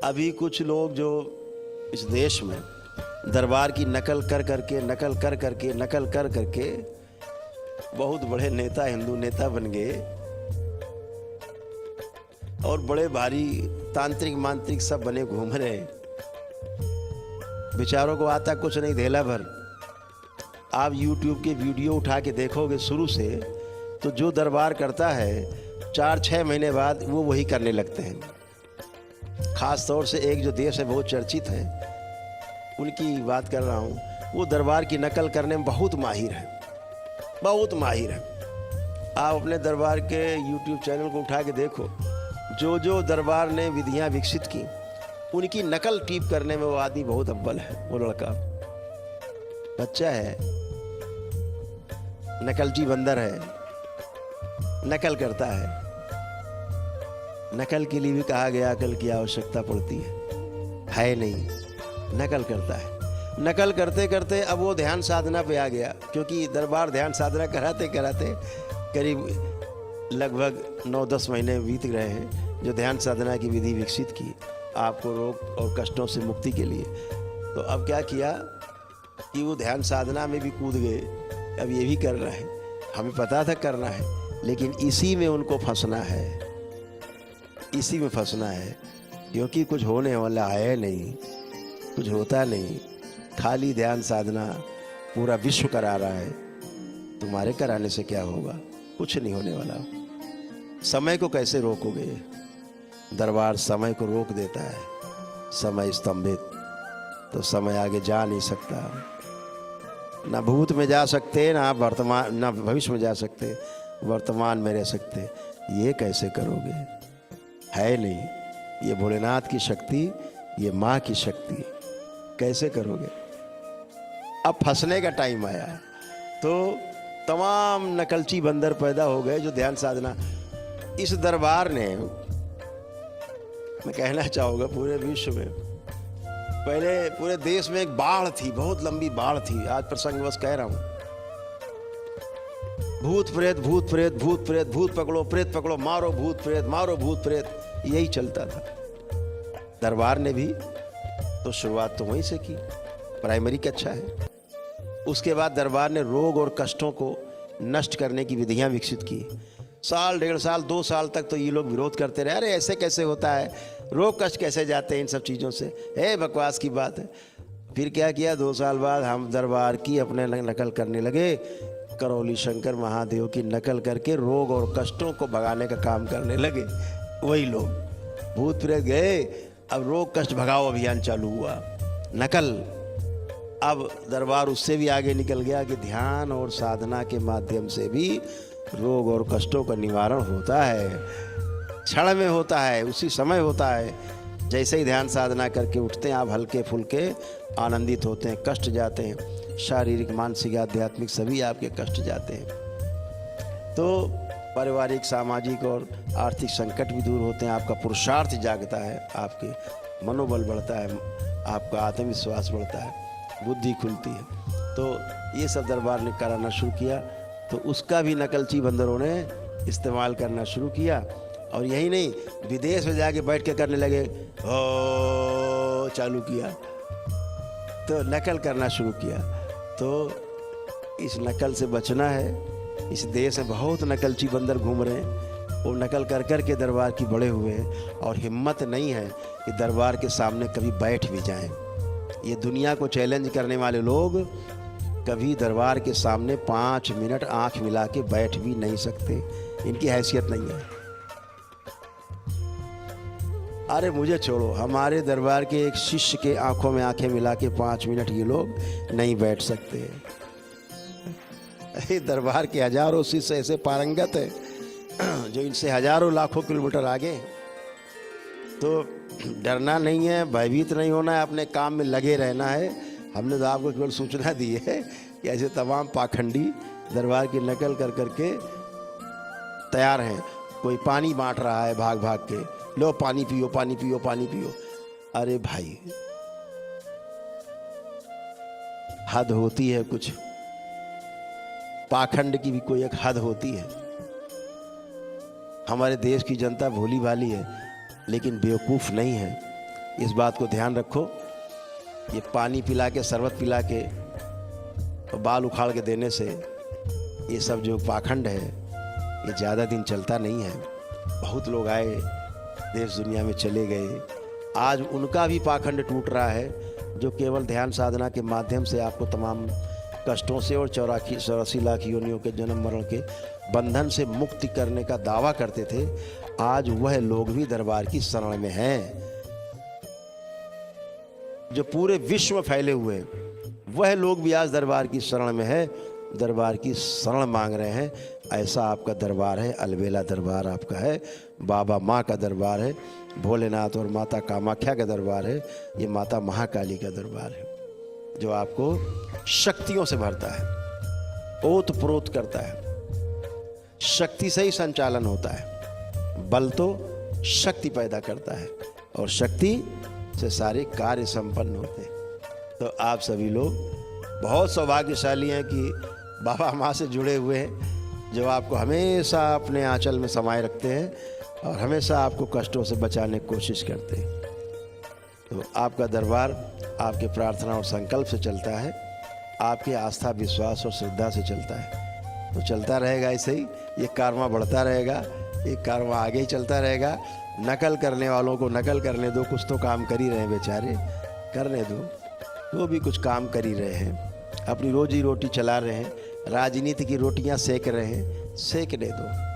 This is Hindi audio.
अभी कुछ लोग जो इस देश में दरबार की नकल कर करके बहुत बड़े नेता, हिंदू नेता बन गए और बड़े भारी तांत्रिक मांत्रिक सब बने घूम रहे। बेचारों को आता कुछ नहीं, धेला भर। आप YouTube के वीडियो उठा के देखोगे शुरू से, तो जो दरबार करता है 4-6 महीने बाद वो वही करने लगते हैं। खास तौर से एक जो देश है बहुत चर्चित है, उनकी बात कर रहा हूँ। वो दरबार की नकल करने में बहुत माहिर है, बहुत माहिर है। आप अपने दरबार के YouTube चैनल को उठा के देखो, जो जो दरबार ने विधियां विकसित की उनकी नकल टीप करने में वो आदमी बहुत अव्वल है। वो लड़का बच्चा है, नकलची बंदर है, नकल करता है। नकल के लिए भी कहा गया अकल की आवश्यकता पड़ती है नहीं, नकल करता है। नकल करते करते अब वो ध्यान साधना पे आ गया, क्योंकि दरबार ध्यान साधना कराते कराते करीब लगभग 9-10 महीने बीत गए हैं जो ध्यान साधना की विधि विकसित की आपको रोग और कष्टों से मुक्ति के लिए। तो अब क्या किया कि वो ध्यान साधना में भी कूद गए। अब ये भी कर रहा है, हमें पता था करना है, लेकिन इसी में उनको फंसना है, इसी में फंसना है, क्योंकि कुछ होने वाला है नहीं, कुछ होता नहीं। खाली ध्यान साधना पूरा विश्व करा रहा है, तुम्हारे कराने से क्या होगा? कुछ नहीं होने वाला। समय को कैसे रोकोगे? दरबार समय को रोक देता है। समय स्तंभित, तो समय आगे जा नहीं सकता। ना भूत में जा सकते, ना वर्तमान, ना भविष्य में जा सकते, वर्तमान में रह सकते। ये कैसे करोगे? है नहीं। ये भोलेनाथ की शक्ति, ये माँ की शक्ति, कैसे करोगे? अब फंसने का टाइम आया। तो तमाम नकलची बंदर पैदा हो गए जो ध्यान साधना। इस दरबार ने, मैं कहना चाहूँगा पूरे विश्व में, पहले पूरे देश में एक बाढ़ थी, बहुत लंबी बाढ़ थी। आज प्रसंगवश कह रहा हूँ। भूत प्रेत, भूत प्रेत, भूत प्रेत, भूत पकड़ो, प्रेत पकड़ो, मारो भूत प्रेत, मारो भूत प्रेत, यही चलता था। दरबार ने भी तो शुरुआत तो वहीं से की, प्राइमरी कक्षा है। उसके बाद दरबार ने रोग और कष्टों को नष्ट करने की विधियां विकसित की। साल, 1.5 साल, 2 साल तक तो ये लोग विरोध करते रहे, अरे ऐसे कैसे होता है, रोग कष्ट कैसे जाते हैं इन सब चीज़ों से, बकवास की बात है। फिर क्या किया, 2 साल बाद हम दरबार की अपने नकल करने लगे। करौली शंकर महादेव की नकल करके रोग और कष्टों को भगाने का काम करने लगे। वही लोग भूत प्रेत गए, अब रोग कष्ट भगाओ अभियान चालू हुआ। नकल। अब दरबार उससे भी आगे निकल गया कि ध्यान और साधना के माध्यम से भी रोग और कष्टों का निवारण होता है। क्षण में होता है, उसी समय होता है। जैसे ही ध्यान साधना करके उठते हैं आप, हल्के फुल्के आनंदित होते हैं, कष्ट जाते हैं, शारीरिक, मानसिक, आध्यात्मिक सभी आपके कष्ट जाते हैं। तो पारिवारिक, सामाजिक और आर्थिक संकट भी दूर होते हैं। आपका पुरुषार्थ जागता है, आपके मनोबल बढ़ता है, आपका आत्मविश्वास बढ़ता है, बुद्धि खुलती है। तो ये सब दरबार ने कराना शुरू किया। तो उसका भी नकलची बंदरों ने इस्तेमाल करना शुरू किया। और यही नहीं, विदेश में जाके बैठ के करने लगे, हो चालू किया, तो नकल करना शुरू किया। तो इस नकल से बचना है। इस देश में बहुत नकलची बंदर घूम रहे हैं, वो नकल कर कर के दरबार की बड़े हुए हैं, और हिम्मत नहीं है कि दरबार के सामने कभी बैठ भी जाएं। ये दुनिया को चैलेंज करने वाले लोग कभी दरबार के सामने 5 मिनट आंख मिला के बैठ भी नहीं सकते, इनकी हैसियत नहीं है। अरे मुझे छोड़ो, हमारे दरबार के एक शिष्य के आंखों में आंखें मिला के 5 मिनट ये लोग नहीं बैठ सकते। दरबार के हजारों शिष्य ऐसे पारंगत है जो इनसे हजारों लाखों किलोमीटर आगे। तो डरना नहीं है, भयभीत नहीं होना है, अपने काम में लगे रहना है। हमने तो आपको केवल सूचना दी है कि ऐसे तमाम पाखंडी दरबार की नकल कर करके तैयार हैं। कोई पानी बांट रहा है भाग भाग के, लो पानी पियो, पानी पियो, पानी पियो। अरे भाई, हद होती है कुछ। पाखंड की भी कोई एक हद होती है। हमारे देश की जनता भोली भाली है, लेकिन बेवकूफ़ नहीं है। इस बात को ध्यान रखो, ये पानी पिला के, शरबत पिला के और बाल उखाड़ के देने से ये सब जो पाखंड है ये ज़्यादा दिन चलता नहीं है। बहुत लोग आए, देश दुनिया में चले गए, आज उनका भी पाखंड टूट रहा है जो केवल ध्यान साधना के माध्यम से आपको तमाम कष्टों से और 84 लाख योनियों के जन्म मरण के बंधन से मुक्ति करने का दावा करते थे। आज वह लोग भी दरबार की शरण में हैं। जो पूरे विश्व में फैले हुए हैं वह लोग भी आज दरबार की शरण में है, दरबार की शरण मांग रहे हैं। ऐसा आपका दरबार है, अलबेला दरबार आपका है, बाबा माँ का दरबार है, भोलेनाथ और माता कामाख्या का दरबार है, ये माता महाकाली का दरबार है जो आपको शक्तियों से भरता है, ओत प्रोत करता है। शक्ति से ही संचालन होता है, बल तो शक्ति पैदा करता है और शक्ति से सारे कार्य संपन्न होते हैं। तो आप सभी लोग बहुत सौभाग्यशाली हैं कि बाबा माँ से जुड़े हुए हैं, जो आपको हमेशा अपने आंचल में समाये रखते हैं और हमेशा आपको कष्टों से बचाने की कोशिश करते हैं। तो आपका दरबार आपके प्रार्थना और संकल्प से चलता है, आपके आस्था, विश्वास और श्रद्धा से चलता है। तो चलता रहेगा ऐसे ही, ये कारवां बढ़ता रहेगा, ये कारवां आगे ही चलता रहेगा। नकल करने वालों को नकल करने दो, कुछ तो काम कर ही रहे हैं बेचारे, करने दो, वो भी कुछ काम कर ही रहे हैं, अपनी रोजी रोटी चला रहे हैं, राजनीति की रोटियां सेक रहे हैं, सेकने दो।